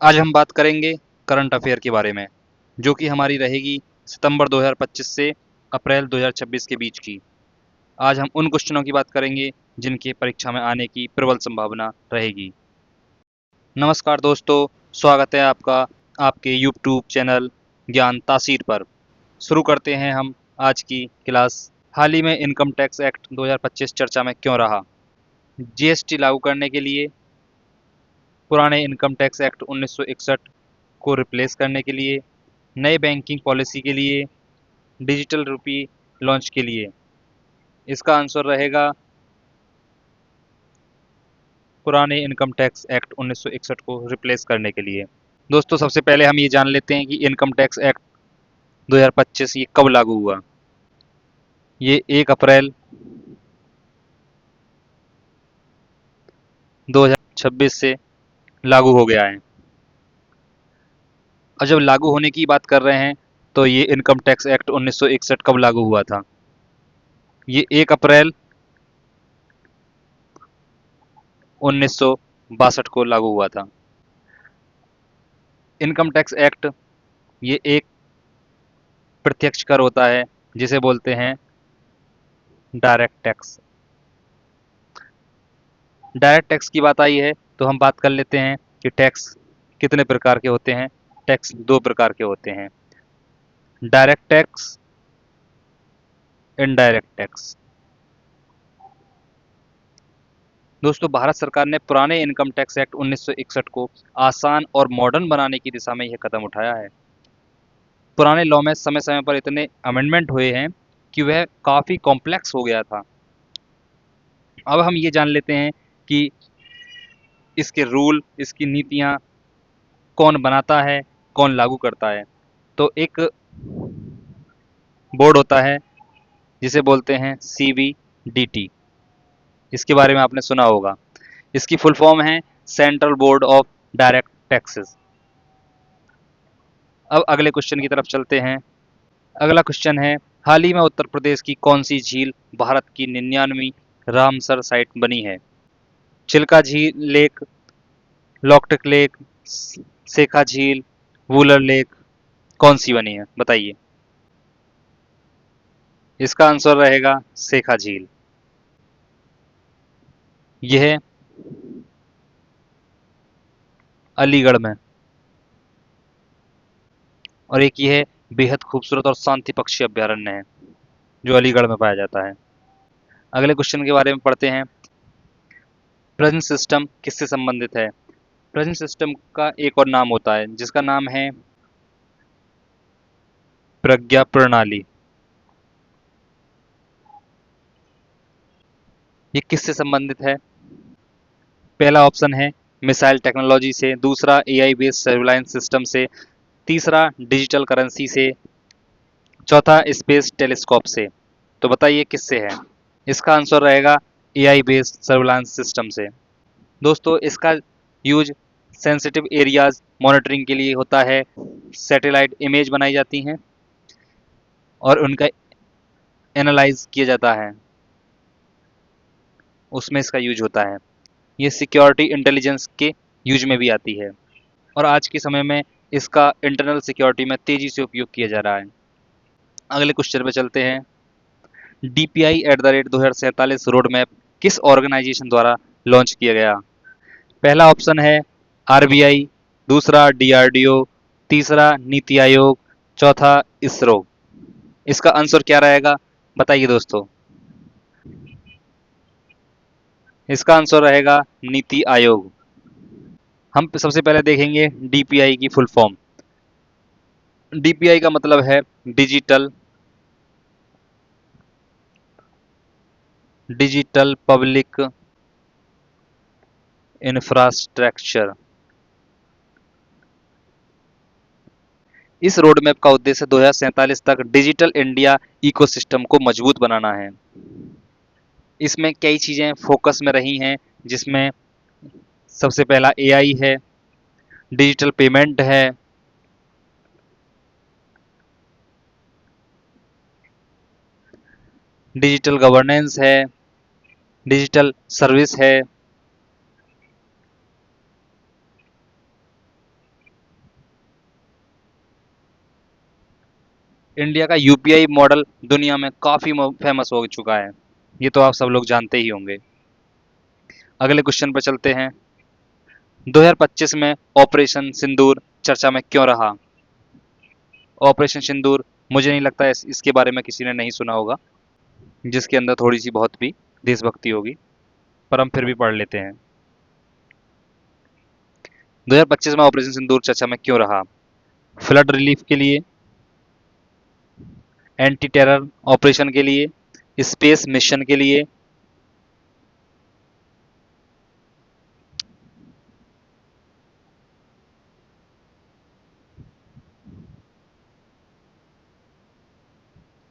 आज हम बात करेंगे करंट अफेयर के बारे में, जो कि हमारी रहेगी सितंबर 2025 से अप्रैल 2026 के बीच की। आज हम उन क्वेश्चनों की बात करेंगे जिनके परीक्षा में आने की प्रबल संभावना रहेगी। नमस्कार दोस्तों, स्वागत है आपका आपके यूट्यूब चैनल ज्ञान तासीर पर। शुरू करते हैं हम आज की क्लास। हाल ही में इनकम टैक्स एक्ट 2025 चर्चा में क्यों रहा? जीएसटी लागू करने के लिए, पुराने इनकम टैक्स एक्ट 1961 को रिप्लेस करने के लिए, नए बैंकिंग पॉलिसी के लिए, डिजिटल रुपी लॉन्च के लिए। इसका आंसर रहेगा पुराने इनकम टैक्स एक्ट 1961 को रिप्लेस करने के लिए। दोस्तों, सबसे पहले हम ये जान लेते हैं कि इनकम टैक्स एक्ट 2025 ये कब लागू हुआ। ये 1 अप्रैल 2026 से लागू हो गया है। और जब लागू होने की बात कर रहे हैं तो ये इनकम टैक्स एक्ट 1961 कब लागू हुआ था? ये 1 अप्रैल 1962 को लागू हुआ था। इनकम टैक्स एक्ट ये एक प्रत्यक्ष कर होता है जिसे बोलते हैं डायरेक्ट टैक्स। डायरेक्ट टैक्स की बात आई है तो हम बात कर लेते हैं कि टैक्स कितने प्रकार के होते हैं। टैक्स 2 प्रकार के होते हैं, डायरेक्ट टैक्स, इनडायरेक्ट टैक्स। दोस्तों, भारत सरकार ने पुराने इनकम टैक्स एक्ट 1961 को आसान और मॉडर्न बनाने की दिशा में यह कदम उठाया है। पुराने लॉ में समय समय पर इतने अमेंडमेंट हुए हैं कि वह काफ़ी कॉम्प्लेक्स हो गया था। अब हम ये जान लेते हैं कि इसके रूल, इसकी नीतियाँ कौन बनाता है, कौन लागू करता है। तो एक बोर्ड होता है जिसे बोलते हैं CBDT। इसके बारे में आपने सुना होगा। इसकी फुल फॉर्म है central board of direct taxes. अब अगले क्वेश्चन की तरफ चलते हैं। अगला क्वेश्चन है, हाल ही में उत्तर प्रदेश की कौन सी झील भारत की 99वीं रामसर साइट बनी है? चिल्का झील लेक, लॉकटक लेक, सेखा झील, वुलर लेक, कौन सी बनी है बताइए। इसका आंसर रहेगा सेखा झील। यह अलीगढ़ में, और एक यह बेहद खूबसूरत और शांति पक्षी अभ्यारण्य है जो अलीगढ़ में पाया जाता है। अगले क्वेश्चन के बारे में पढ़ते हैं। प्रेजेंट सिस्टम किससे संबंधित है? प्रेजेंट सिस्टम का एक और नाम होता है जिसका नाम है प्रज्ञा प्रणाली। ये किससे संबंधित है? पहला ऑप्शन है मिसाइल टेक्नोलॉजी से, दूसरा AI बेस्ड सर्विलांस सिस्टम से, तीसरा डिजिटल करेंसी से, चौथा स्पेस टेलीस्कोप से। तो बताइए किससे है? इसका आंसर रहेगा AI बेस्ड सर्विलांस सिस्टम से। दोस्तों, इसका यूज सेंसिटिव एरियाज मॉनिटरिंग के लिए होता है। सैटेलाइट इमेज बनाई जाती हैं और उनका एनालाइज किया जाता है, उसमें इसका यूज होता है। ये सिक्योरिटी इंटेलिजेंस के यूज में भी आती है और आज के समय में इसका इंटरनल सिक्योरिटी में तेजी से उपयोग किया जा रहा है। अगले क्वेश्चन पे चलते हैं। DPI@2047 रोड मैप किस ऑर्गेनाइजेशन द्वारा लॉन्च किया गया? पहला ऑप्शन है RBI, दूसरा DRDO, तीसरा नीति आयोग, चौथा इसरो। इसका आंसर क्या रहेगा बताइए दोस्तों। इसका आंसर रहेगा नीति आयोग। हम सबसे पहले देखेंगे DPI की फुल फॉर्म। DPI का मतलब है डिजिटल पब्लिक इंफ्रास्ट्रक्चर। इस रोड मैप का उद्देश्य 2047 तक डिजिटल इंडिया इकोसिस्टम को मजबूत बनाना है। इसमें कई चीजें फोकस में रही हैं, जिसमें सबसे पहला AI है, डिजिटल पेमेंट है, डिजिटल गवर्नेंस है, डिजिटल सर्विस है, इंडिया का यूपीआई मॉडल दुनिया में काफ़ी फेमस हो चुका है, ये तो आप सब लोग जानते ही होंगे। अगले क्वेश्चन पर चलते हैं। 2025 में ऑपरेशन सिंदूर चर्चा में क्यों रहा? ऑपरेशन सिंदूर, मुझे नहीं लगता इसके बारे में किसी ने नहीं सुना होगा, जिसके अंदर थोड़ी सी बहुत भी देशभक्ति होगी, पर हम फिर भी पढ़ लेते हैं। 2025 में ऑपरेशन सिंदूर चर्चा में क्यों रहा? फ्लड रिलीफ के लिए, एंटी टेरर ऑपरेशन के लिए, स्पेस मिशन के लिए,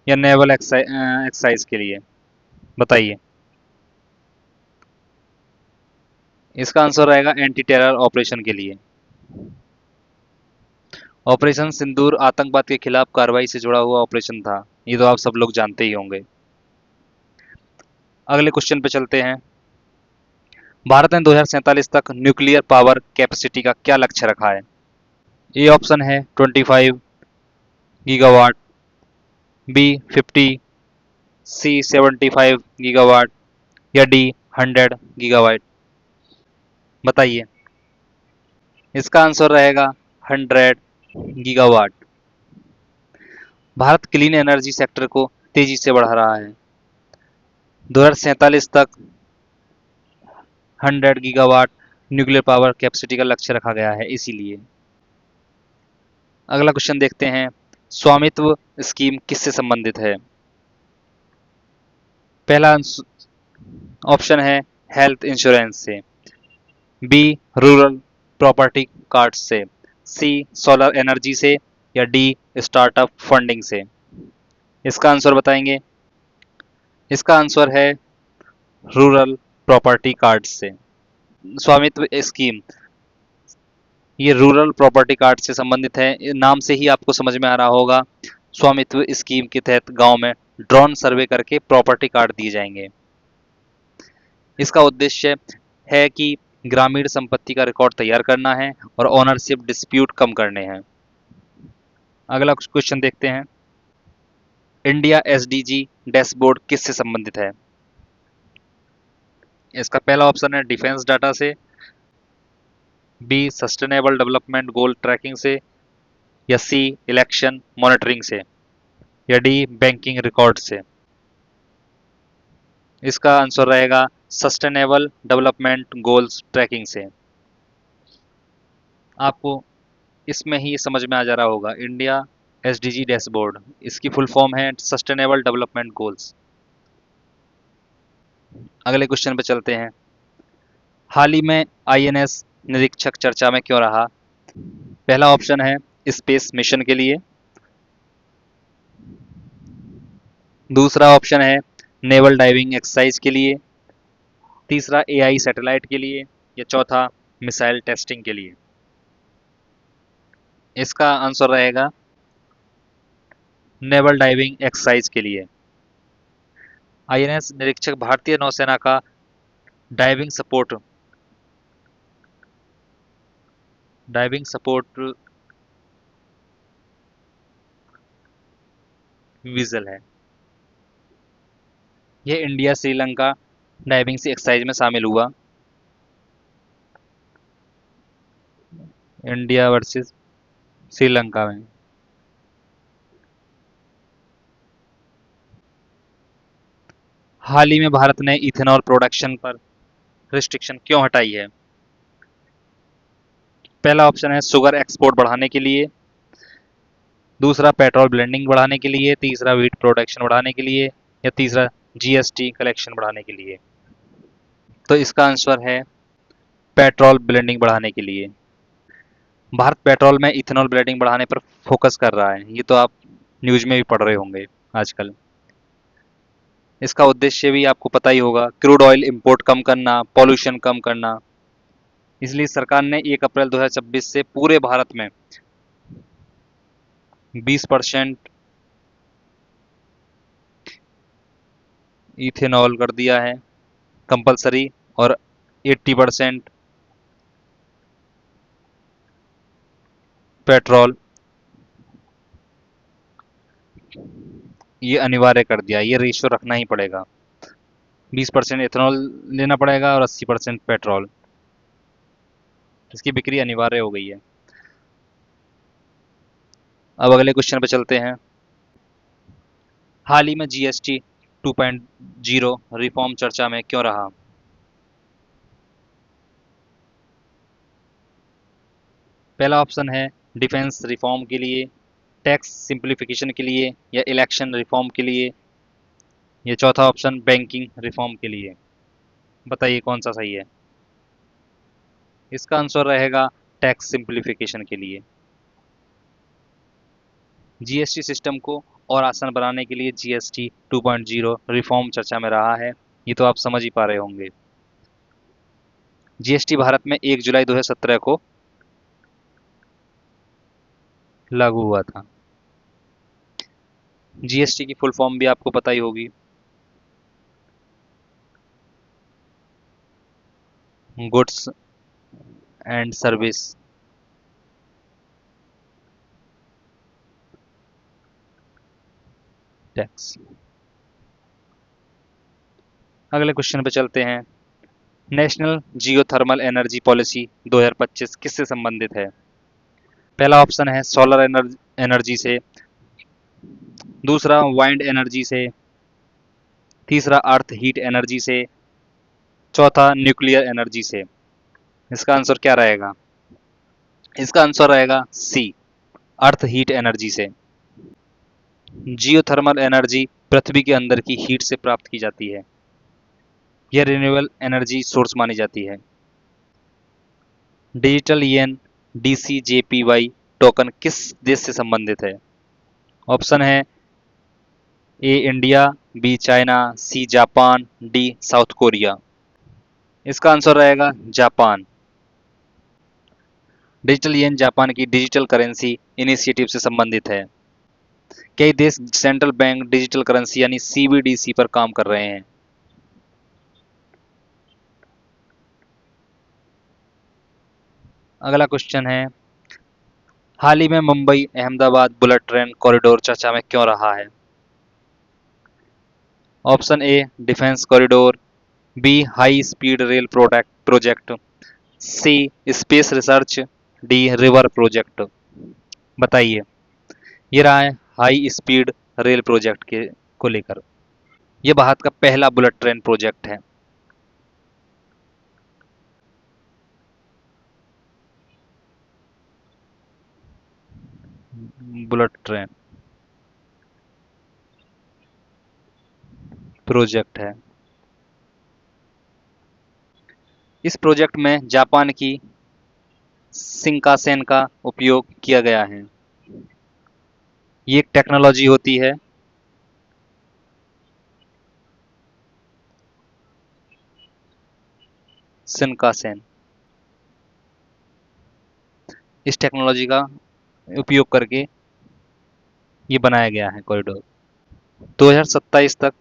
या नेवल एक्सरसाइज के लिए? बताइए। इसका आंसर रहेगा एंटी टेरर ऑपरेशन के लिए। ऑपरेशन सिंदूर आतंकवाद के खिलाफ कार्रवाई से जुड़ा हुआ ऑपरेशन था, ये तो आप सब लोग जानते ही होंगे। अगले क्वेश्चन पे चलते हैं। भारत ने 2047 तक न्यूक्लियर पावर कैपेसिटी का क्या लक्ष्य रखा है? ए ऑप्शन है 25 गीगावाट, बी 50, सी 75 गीगावाट, या डी 100 गीगावाट? बताइए। इसका आंसर रहेगा 100 gigawatt. Bharat clean energy sector को तेजी से बढ़ा रहा है। 2047 तक 100 गीगावाट न्यूक्लियर पावर कैपेसिटी का लक्ष्य रखा गया है, इसीलिए। अगला क्वेश्चन देखते हैं। स्वामित्व स्कीम किससे संबंधित है? पहला ऑप्शन है हेल्थ इंश्योरेंस से, बी रूरल प्रॉपर्टी कार्ड से, सी सोलर एनर्जी से, या डी स्टार्टअप फंडिंग से? इसका आंसर बताएंगे। इसका आंसर है रूरल प्रॉपर्टी कार्ड से। स्वामित्व स्कीम, ये रूरल प्रॉपर्टी कार्ड से संबंधित है। नाम से ही आपको समझ में आ रहा होगा, स्वामित्व स्कीम के तहत गांव में ड्रोन सर्वे करके प्रॉपर्टी कार्ड दिए जाएंगे। इसका उद्देश्य है कि ग्रामीण संपत्ति का रिकॉर्ड तैयार करना है और ओनरशिप डिस्प्यूट कम करने हैं। अगला क्वेश्चन देखते हैं। इंडिया एसडीजी डैशबोर्ड किससे संबंधित है? इसका पहला ऑप्शन है डिफेंस डाटा से, B sustainable development goal tracking से, या सी इलेक्शन मॉनिटरिंग से, या डी बैंकिंग रिकॉर्ड से? इसका आंसर रहेगा सस्टेनेबल डेवलपमेंट गोल्स ट्रैकिंग से। आपको इसमें ही समझ में आ जा रहा होगा, इंडिया एसडीजी डैशबोर्ड, इसकी फुल फॉर्म है सस्टेनेबल डेवलपमेंट गोल्स। अगले क्वेश्चन पे चलते हैं। हाल ही में आईएनएस निरीक्षक चर्चा में क्यों रहा? पहला ऑप्शन है स्पेस मिशन के लिए, दूसरा ऑप्शन है नेवल डाइविंग एक्सरसाइज के लिए, तीसरा एआई सैटेलाइट के लिए, या चौथा मिसाइल टेस्टिंग के लिए? इसका आंसर रहेगा नेवल डाइविंग एक्सरसाइज के लिए। आईएनएस निरीक्षक भारतीय नौसेना का डाइविंग सपोर्ट विजल है। यह इंडिया श्रीलंका डाइविंग से एक्सरसाइज में शामिल हुआ। इंडिया वर्सेस श्रीलंका में। हाल ही में भारत ने इथेनॉल प्रोडक्शन पर रिस्ट्रिक्शन क्यों हटाई है? पहला ऑप्शन है शुगर एक्सपोर्ट बढ़ाने के लिए, दूसरा पेट्रोल ब्लेंडिंग बढ़ाने के लिए, तीसरा व्हीट प्रोडक्शन बढ़ाने के लिए, या तीसरा जीएसटी कलेक्शन बढ़ाने के लिए? तो इसका आंसर है पेट्रोल ब्लेंडिंग बढ़ाने के लिए। भारत पेट्रोल में इथेनॉल ब्लेंडिंग बढ़ाने पर फोकस कर रहा है, ये तो आप न्यूज में भी पढ़ रहे होंगे आजकल। इसका उद्देश्य भी आपको पता ही होगा, क्रूड ऑयल इंपोर्ट कम करना, पॉल्यूशन कम करना। इसलिए सरकार ने 1 अप्रैल 2026 से पूरे भारत में 20% इथेनॉल कर दिया है कंपलसरी, और 80% पेट्रोल ये अनिवार्य कर दिया, ये रेशियो रखना ही पड़ेगा। 20% एथेनॉल लेना पड़ेगा और 80% पेट्रोल। इसकी बिक्री अनिवार्य हो गई है। अब अगले क्वेश्चन पे चलते हैं। हाल ही में जीएसटी 2.0 रिफॉर्म चर्चा में क्यों रहा? पहला ऑप्शन है डिफेंस रिफॉर्म के लिए, टैक्स सिंप्लीफिकेशन के लिए, या इलेक्शन रिफॉर्म के लिए, या चौथा ऑप्शन बैंकिंग रिफॉर्म के लिए। बताइए कौन सा सही है। इसका आंसर रहेगा टैक्स सिंप्लीफिकेशन के लिए। जीएसटी सिस्टम को और आसान बनाने के लिए जीएसटी 2.0 रिफॉर्म चर्चा में रहा है। ये तो आप समझ ही पा रहे होंगे। जीएसटी भारत में 1 जुलाई 2017 को लागू हुआ था। जीएसटी की फुल फॉर्म भी आपको पता ही होगी, गुड्स एंड सर्विस टैक्स। अगले क्वेश्चन पे चलते हैं। नेशनल जियोथर्मल एनर्जी पॉलिसी 2025 किससे संबंधित है? पहला ऑप्शन है सोलर एनर्जी से, दूसरा वाइंड एनर्जी से, तीसरा अर्थ हीट एनर्जी से, चौथा न्यूक्लियर एनर्जी से। इसका आंसर क्या रहेगा? इसका आंसर रहेगा सी, अर्थ हीट एनर्जी से। जियोथर्मल एनर्जी पृथ्वी के अंदर की हीट से प्राप्त की जाती है। यह रिन्यूएबल एनर्जी सोर्स मानी जाती है। डिजिटल येन DCJPY टोकन किस देश से संबंधित है? ऑप्शन है A India, B China, C Japan, D South Korea. इसका आंसर रहेगा जापान। डिजिटल येन जापान की डिजिटल करेंसी इनिशिएटिव से संबंधित है। कई देश सेंट्रल बैंक डिजिटल करेंसी यानी CBDC पर काम कर रहे हैं। अगला क्वेश्चन है। हाल ही में Mumbai Ahmedabad bullet train corridor चर्चा में क्यों रहा है? Option A defence corridor, B high speed rail project, C space research, D river project. बताइए। ये रहा है हाई स्पीड रेल प्रोजेक्ट के को लेकर। यह भारत का पहला बुलेट ट्रेन प्रोजेक्ट है। बुलेट ट्रेन प्रोजेक्ट है। इस प्रोजेक्ट में जापान की शिंकानसेन का उपयोग किया गया है। ये एक टेक्नोलॉजी होती है शिंकानसेन। इस टेक्नोलॉजी का उपयोग करके ये बनाया गया है कॉरिडोर। 2027 तक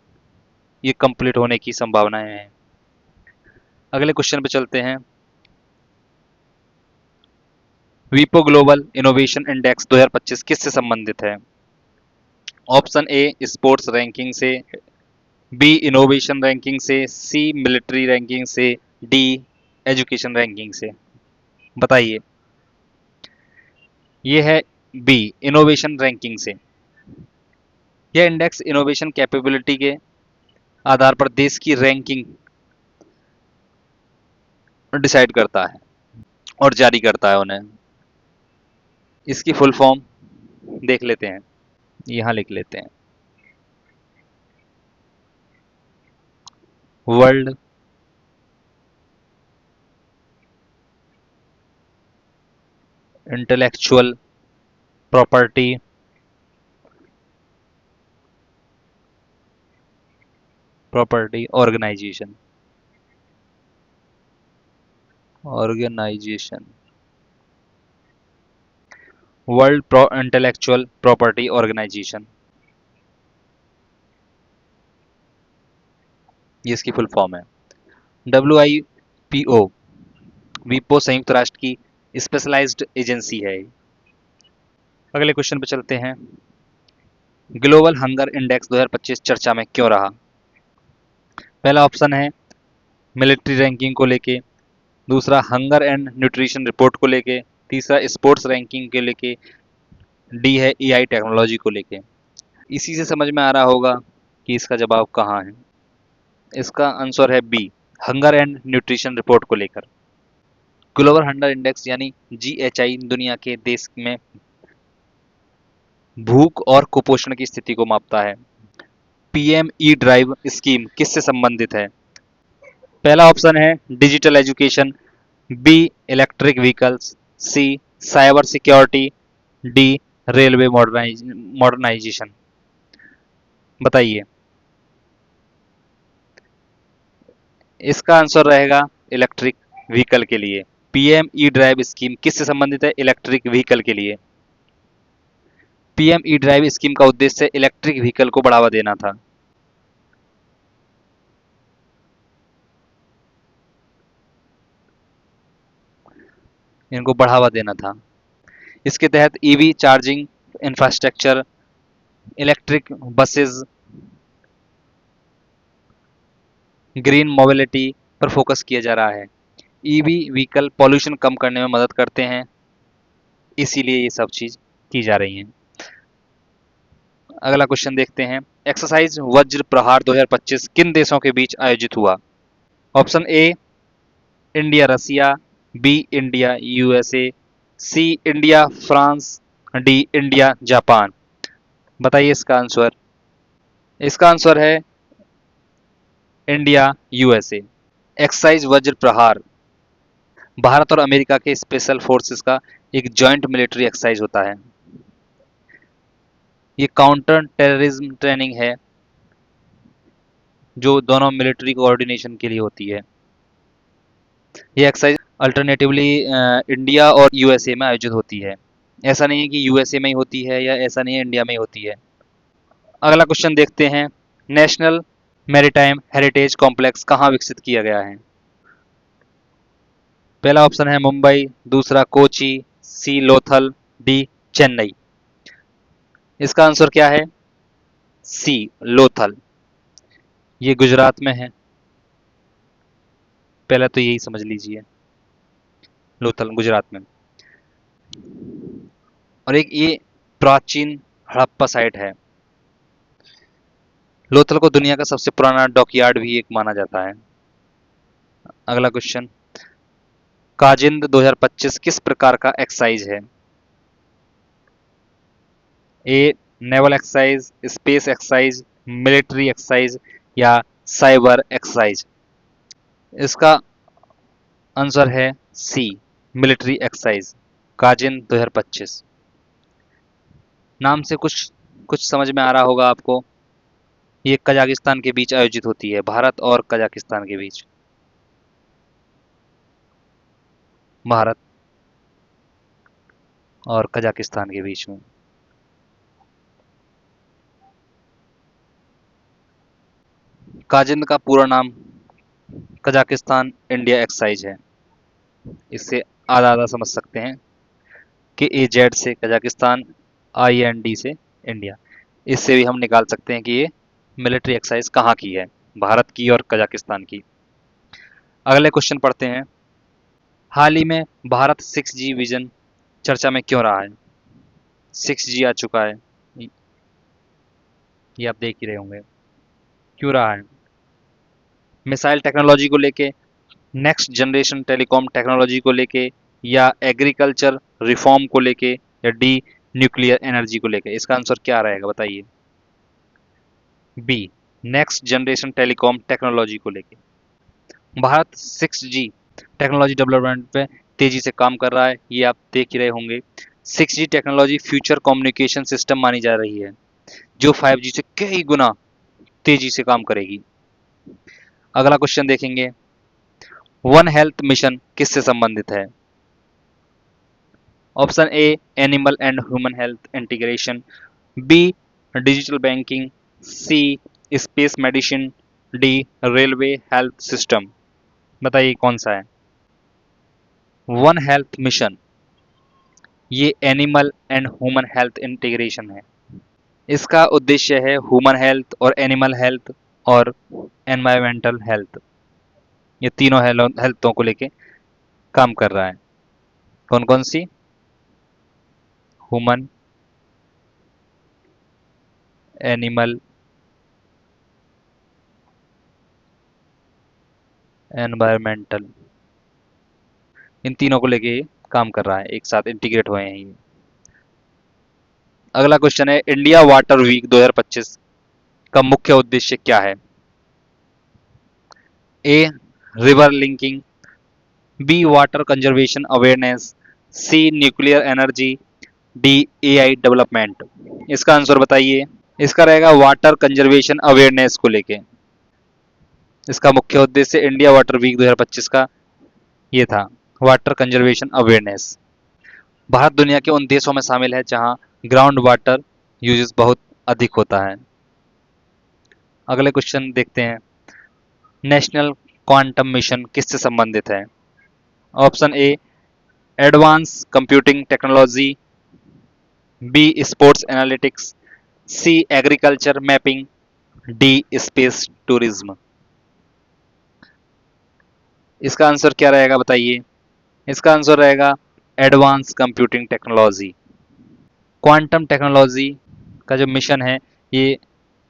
ये कंप्लीट होने की संभावनाएं हैं। अगले क्वेश्चन पे चलते हैं। विपो ग्लोबल इनोवेशन इंडेक्स 2025 किससे संबंधित है? ऑप्शन ए स्पोर्ट्स रैंकिंग से, बी इनोवेशन रैंकिंग से, सी मिलिट्री रैंकिंग से, डी एजुकेशन रैंकिंग से। बताइए। ये है बी इनोवेशन रैंकिंग से। यह इंडेक्स इनोवेशन कैपेबिलिटी के आधार पर देश की रैंकिंग डिसाइड करता है और जारी करता है उन्हें। इसकी फुल फॉर्म देख लेते हैं, यहां लिख लेते हैं। World intellectual property organisation. World intellectual property organisation, ये इसकी फुल फॉर्म है। WIPO विपो संयुक्त राष्ट्र की स्पेशलाइज्ड एजेंसी है। अगले क्वेश्चन पे चलते हैं। ग्लोबल हंगर इंडेक्स 2025 चर्चा में क्यों रहा? पहला ऑप्शन है मिलिट्री रैंकिंग को लेके, दूसरा हंगर एंड न्यूट्रिशन रिपोर्ट को लेके, तीसरा स्पोर्ट्स रैंकिंग के लेके, डी है एआई टेक्नोलॉजी को लेके। इसी से समझ में आ रहा होगा कि इसका जवाब कहाँ है। इसका आंसर है B, hunger and nutrition report को लेकर। ग्लोबल हंगर इंडेक्स यानी जीएचआई दुनिया के देश में भूख और कुपोषण की स्थिति को मापता है। पीएमई ड्राइव स्कीम किससे संबंधित है? पहला ऑप्शन है digital education, B electric vehicles, C cyber security, D railway modernisation. बताइए। इसका आंसर रहेगा इलेक्ट्रिक व्हीकल के लिए। पीएमई ड्राइव स्कीम किससे संबंधित है? इलेक्ट्रिक व्हीकल के लिए। पीएमई ड्राइव स्कीम का उद्देश्य इलेक्ट्रिक व्हीकल को बढ़ावा देना था। इनको बढ़ावा देना था। इसके तहत EV charging infrastructure, electric buses, green mobility पर फोकस किया जा रहा है। ईवी व्हीकल पॉल्यूशन कम करने में मदद करते हैं, इसीलिए ये सब चीज की जा रही है। अगला क्वेश्चन देखते हैं। एक्सरसाइज वज्र प्रहार 2025 किन देशों के बीच आयोजित हुआ? Option A India Russia, B India USA, C India France, D India Japan. बताइए इसका आंसर। इसका आंसर है इंडिया यूएसए। एक्सरसाइज वज्र प्रहार भारत और अमेरिका के स्पेशल फोर्सेस का एक जॉइंट मिलिट्री एक्सरसाइज होता है। ये काउंटर टेररिज्म ट्रेनिंग है जो दोनों मिलिट्री कोऑर्डिनेशन के लिए होती है। ये एक्सरसाइज अल्टरनेटिवली इंडिया और यूएसए में आयोजित होती है। ऐसा नहीं है कि यूएसए में ही होती है या ऐसा नहीं है इंडिया में ही होती है। अगला क्वेश्चन देखते हैं। नेशनल मैरीटाइम हेरिटेज कॉम्प्लेक्स कहाँ विकसित किया गया है? पहला ऑप्शन है मुंबई, दूसरा कोची, सी लोथल, डी चेन्नई। इसका आंसर क्या है? सी लोथल। ये गुजरात में है। पहले तो यही समझ लीजिए, लोथल गुजरात में। और एक ये प्राचीन हड़प्पा साइट है। लोथल को दुनिया का सबसे पुराना डॉकयार्ड भी एक माना जाता है। अगला क्वेश्चन। काजिंद 2025 किस प्रकार का एक्सरसाइज है? A naval exercise, space exercise, military exercise या साइबर एक्सरसाइज। इसका आंसर है सी मिलिट्री एक्सरसाइज, काजिंद 2025। नाम से कुछ कुछ समझ में आ रहा होगा आपको। ये कजाकिस्तान के बीच आयोजित होती है, भारत और कजाकिस्तान के बीच। भारत और कजाकिस्तान के बीच में। काजिंद का पूरा नाम कजाकिस्तान इंडिया एक्सरसाइज है। इससे आधा आधा समझ सकते हैं कि ए जेड से कजाकिस्तान, आई एन डी से इंडिया। इससे भी हम निकाल सकते हैं कि ये मिलिट्री एक्सरसाइज कहाँ की है, भारत की और कजाकिस्तान की। अगले क्वेश्चन पढ़ते हैं। हाल ही में भारत 6G विजन चर्चा में क्यों रहा है? 6G आ चुका है, ये आप देख ही रहे होंगे। क्यों रहा है? मिसाइल टेक्नोलॉजी को लेके, नेक्स्ट जनरेशन टेलीकॉम टेक्नोलॉजी को लेके, या एग्रीकल्चर रिफॉर्म को लेके, या डी न्यूक्लियर एनर्जी को लेके। इसका आंसर क्या रहेगा बताइए। B next generation telecom technology को लेके। भारत 6G टेक्नोलॉजी डेवलपमेंट पे तेजी से काम कर रहा है, ये आप देख ही रहे होंगे। 6G technology future communication system मानी जा रही है जो 5G से कई गुना तेजी से काम करेगी। अगला क्वेश्चन देखेंगे। वन हेल्थ मिशन किससे संबंधित है? Option A animal and human health integration, B digital banking, C space medicine, D railway health system. बताइए कौन सा है। वन हेल्थ मिशन ये animal and human health integration है। इसका उद्देश्य है ह्यूमन हेल्थ और एनिमल हेल्थ और एनवायरमेंटल हेल्थ। ये तीनों हेल्थों को लेके काम कर रहा है। कौन कौन सी? ह्यूमन, एनिमल, एनवायरमेंटल, इन तीनों को लेके ये काम कर रहा है, एक साथ इंटीग्रेट हुए हैं ये। अगला क्वेश्चन है, इंडिया वाटर वीक 2025 का मुख्य उद्देश्य क्या है? A, river linking, B, water conservation awareness, C, nuclear energy, D, AI development. इसका आंसर बताइए। इसका रहेगा वाटर कंजर्वेशन अवेयरनेस को लेके। इसका मुख्य उद्देश्य इंडिया वाटर वीक 2025 का ये था, वाटर कंजर्वेशन अवेयरनेस। भारत दुनिया के उन देशों में शामिल है जहां ग्राउंड वाटर यूजेस बहुत अधिक होता है। अगले क्वेश्चन देखते हैं, नेशनल क्वांटम मिशन किससे संबंधित है? Option A, advance computing technology, B, sports analytics, C, agriculture mapping, D, space tourism. इसका आंसर क्या रहेगा बताइए। इसका आंसर रहेगा advance computing technology. Quantum technology का जो मिशन है ये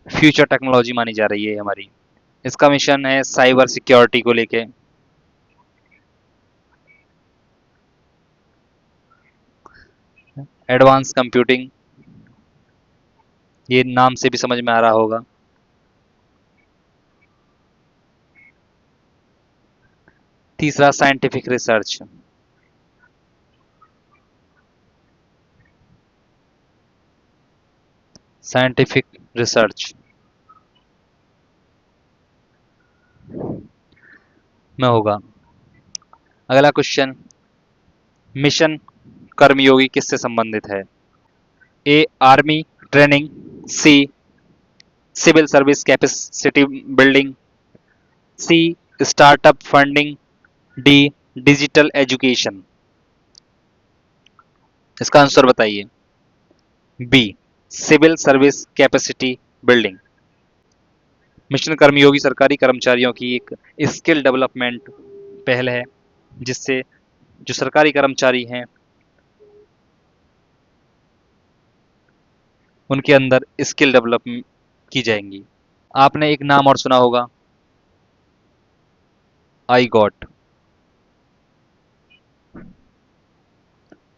फ्यूचर टेक्नोलॉजी मानी जा रही है हमारी। इसका मिशन है साइबर सिक्योरिटी को लेके। एडवांस कंप्यूटिंग, ये नाम से भी समझ में आ रहा होगा। तीसरा, साइंटिफिक रिसर्च। साइंटिफिक रिसर्च में होगा। अगला क्वेश्चन, मिशन कर्मयोगी किससे संबंधित है? A, army training, C, civil service capacity building, C, startup funding, D, digital education. इसका आंसर बताइए। B, civil service capacity building. Mission Karmayogi सरकारी कर्मचारियों की एक स्किल डेवलपमेंट पहल है जिससे जो सरकारी कर्मचारी हैं उनके अंदर स्किल डेवलप की जाएंगी। आपने एक नाम और सुना होगा, आई गॉट।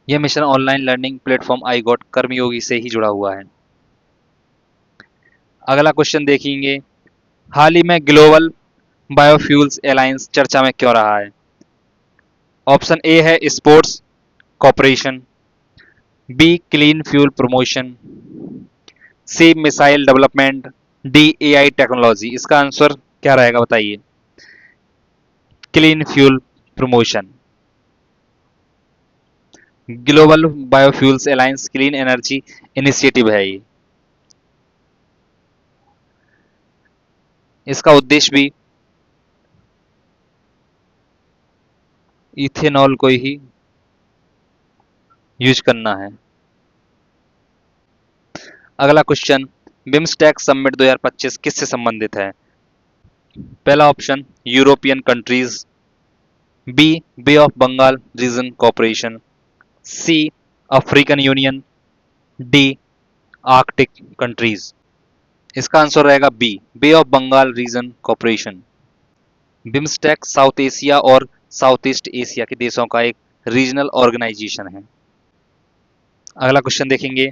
यह mission online learning platform iGOT Karmayogi से ही जुड़ा हुआ है। अगला क्वेश्चन देखेंगे, हाल ही में ग्लोबल बायोफ्यूल्स अलायंस चर्चा में क्यों रहा है? ऑप्शन ए है sports cooperation, B, clean fuel promotion, C, missile development, D, AI technology. इसका आंसर क्या रहेगा बताइए। Clean fuel promotion. Global biofuels alliance clean energy initiative है ये। इसका उद्देश्य भी इथेनॉल को ही यूज करना है। अगला क्वेश्चन, बिम्स्टेक समिट 2025 किससे संबंधित है? पहला option, European countries, B, bay of Bengal region corporation, C, African union, D, arctic countries. इसका आंसर रहेगा B, bay of Bengal region corporation. BIMSTEC south Asia और साउथ ईस्ट एशिया के देशों का एक रीजनल ऑर्गेनाइजेशन है। अगला क्वेश्चन देखेंगे,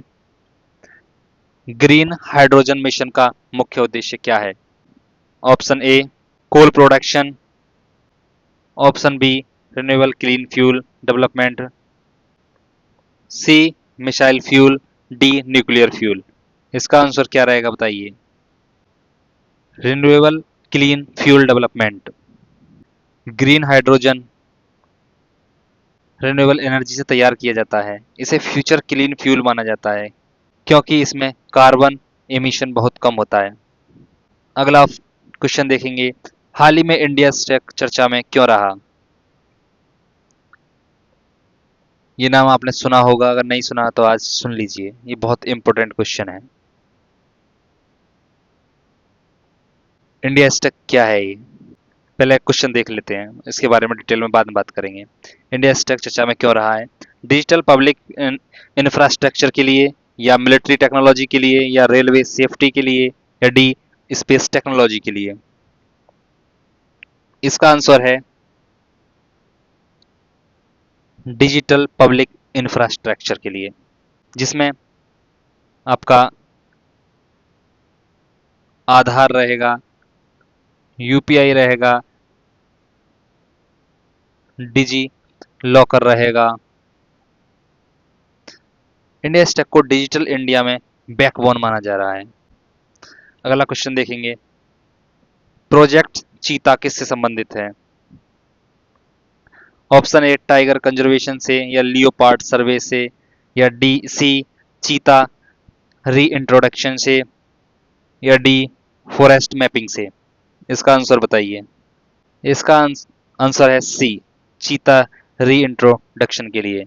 ग्रीन हाइड्रोजन मिशन का मुख्य उद्देश्य क्या है? Option A, coal production, option B, renewable clean fuel development, C, missile fuel, D, nuclear fuel. इसका आंसर क्या रहेगा बताइए। Renewable clean fuel development. Green hydrogen renewable energy से तैयार किया जाता है। इसे फ्यूचर क्लीन फ्यूल माना जाता है क्योंकि इसमें कार्बन एमिशन बहुत कम होता है। अगला क्वेश्चन देखेंगे, हाल ही में इंडिया स्टैक चर्चा में क्यों रहा? ये नाम आपने सुना होगा, अगर नहीं सुना तो आज सुन लीजिए, ये बहुत इंपॉर्टेंट क्वेश्चन है। इंडिया स्टैक क्या है ये? पहले क्वेश्चन देख लेते हैं, इसके बारे में डिटेल में बाद में बात करेंगे। इंडिया स्टैक चर्चा में क्यों रहा है? डिजिटल पब्लिक इंफ्रास्ट्रक्चर के लिए, या मिलिट्री टेक्नोलॉजी के लिए, या रेलवे सेफ्टी के लिए, या डी स्पेस टेक्नोलॉजी के लिए? इसका आंसर है डिजिटल पब्लिक इंफ्रास्ट्रक्चर के लिए, जिसमें आपका आधार रहेगा, यूपीआई रहेगा, डिजी लॉकर रहेगा। इंडिया स्टैक को डिजिटल इंडिया में बैकबोन माना जा रहा है। अगला क्वेश्चन देखेंगे, प्रोजेक्ट चीता किससे संबंधित है? ऑप्शन ए टाइगर कंजर्वेशन से, या लियोपार्ड सर्वे से, या डी सी चीता री इंट्रोडक्शन से, या डी फॉरेस्ट मैपिंग से? इसका आंसर बताइए। इसका आंसर है सी चीता री इंट्रोडक्शन के लिए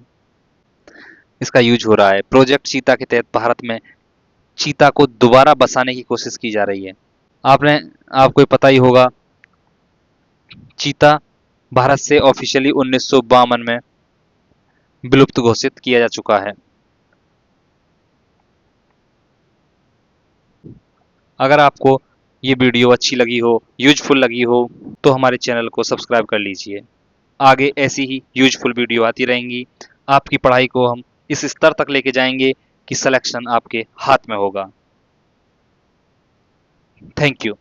इसका यूज हो रहा है। प्रोजेक्ट चीता के तहत भारत में चीता को दोबारा बसाने की कोशिश की जा रही है। आपने आपको पता ही होगा, चीता भारत से ऑफिशियली 1952 में विलुप्त घोषित किया जा चुका है। अगर आपको ये वीडियो अच्छी लगी हो, यूजफुल लगी हो, तो हमारे चैनल को सब्सक्राइब कर लीजिए। आगे ऐसी ही यूजफुल वीडियो आती रहेंगी। आपकी पढ़ाई को हम इस स्तर तक लेके जाएंगे कि सिलेक्शन आपके हाथ में होगा। Thank you.